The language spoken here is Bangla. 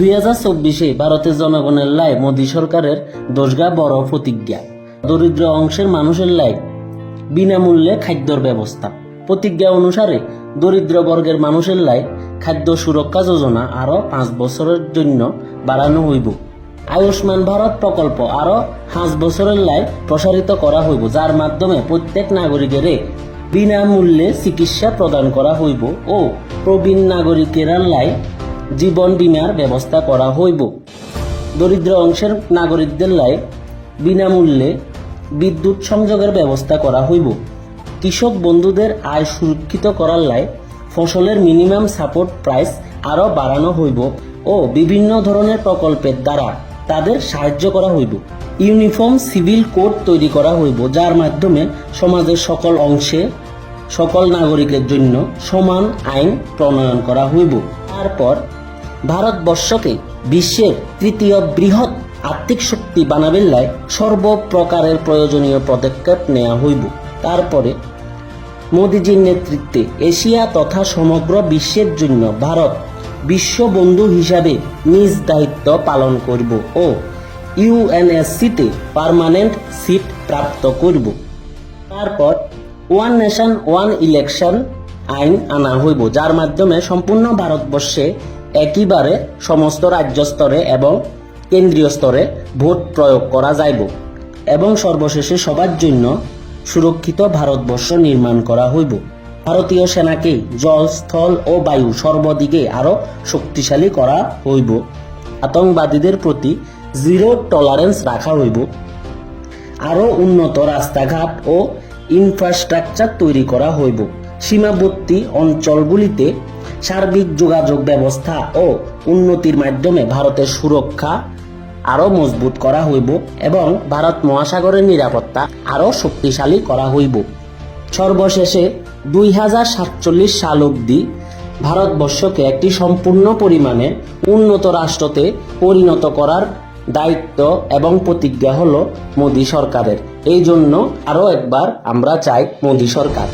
2024 ভারতের জনগণের লাই মোদী সরকারের দোষগা বড় প্রতিজ্ঞা। দরিদ্র অংশের মানুষের লাই বিনামূল্যে খাদ্যর ব্যবস্থা। প্রতিজ্ঞা অনুসারে দরিদ্র বর্গের মানুষের লাই খাদ্য সুরক্ষা যোজনা আরো 5 বছরের জন্য বাড়ানো হইব। আয়ুষ্মান ভারত প্রকল্প আরো 5 বছরের লাই প্রসারিত করা হইব, যার মাধ্যমে প্রত্যেক নাগরিকের বিনামূল্যে চিকিৎসা প্রদান করা হইব ও প্রবীণ নাগরিকের লাই জীবন বীমার ব্যবস্থা করা হইব। দরিদ্র অংশের নাগরিকদের লাই বিনামূল্যে বিদ্যুৎ সংযোগের ব্যবস্থা করা হইব। কৃষক বন্ধুদের আয় সুরক্ষিত করার লাই ফসলের মিনিমাম সাপোর্ট প্রাইস আরও বাড়ানো হইব ও বিভিন্ন ধরনের প্রকল্পের দ্বারা তাদের সাহায্য করা হইব। ইউনিফর্ম সিভিল কোড তৈরি করা হইব, যার মাধ্যমে সমাজের সকল অংশে সকল নাগরিকের জন্য সমান আইন প্রণয়ন করা হইব। তারপর ভারতবর্ষকে বিশ্বের তৃতীয় বৃহৎ আর্থিক শক্তি বানাবের লাই সর্বপ্রকারের প্রয়োজনীয় পদক্ষেপ নেওয়া হইব। তারপরে মোদিজির নেতৃত্বে এশিয়া তথা সমগ্র বিশ্বের জন্য ভারত বিশ্ববন্ধু হিসাবে নিজ দায়িত্ব পালন করব ও ইউএনএসসিতে পার্মানেন্ট সিট প্রাপ্ত করব। তারপর ওয়ান নেশন ওয়ান ইলেকশন আইন আনা হইব, যার মাধ্যমে সম্পূর্ণ ভারতবর্ষে একইবারে সমস্ত রাজ্য স্তরে এবং কেন্দ্রীয় স্তরে ভোট প্রয়োগ করা যাইব এবং সর্বশেষে সবার জন্য সুরক্ষিত ভারতবর্ষ নির্মাণ করা হইব। ভারতীয় সেনাকে জল, স্থল ও বায়ু সর্বদিকে আরো শক্তিশালী করা হইব। আতঙ্কবাদীদের প্রতি জিরো টলারেন্স রাখা হইব। আরো উন্নত রাস্তাঘাট ও ইনফ্রাস্ট্রাকচার তৈরি করা হইব। সীমাবর্তী অঞ্চলগুলিতে সার্বিক যোগাযোগ ব্যবস্থা ও উন্নতির মাধ্যমে ভারতের সুরক্ষা আরো মজবুত করা হইব এবং ভারত মহাসাগরের নিরাপত্তা আরো শক্তিশালী করা হইব। সর্বশেষে 2047 সাল অবধি ভারতবর্ষকে একটি সম্পূর্ণ পরিমাণে উন্নত রাষ্ট্রতে পরিণত করার দায়িত্ব এবং প্রতিজ্ঞা হলো মোদী সরকারের। এই জন্য আরো একবার আমরা চাই মোদী সরকার।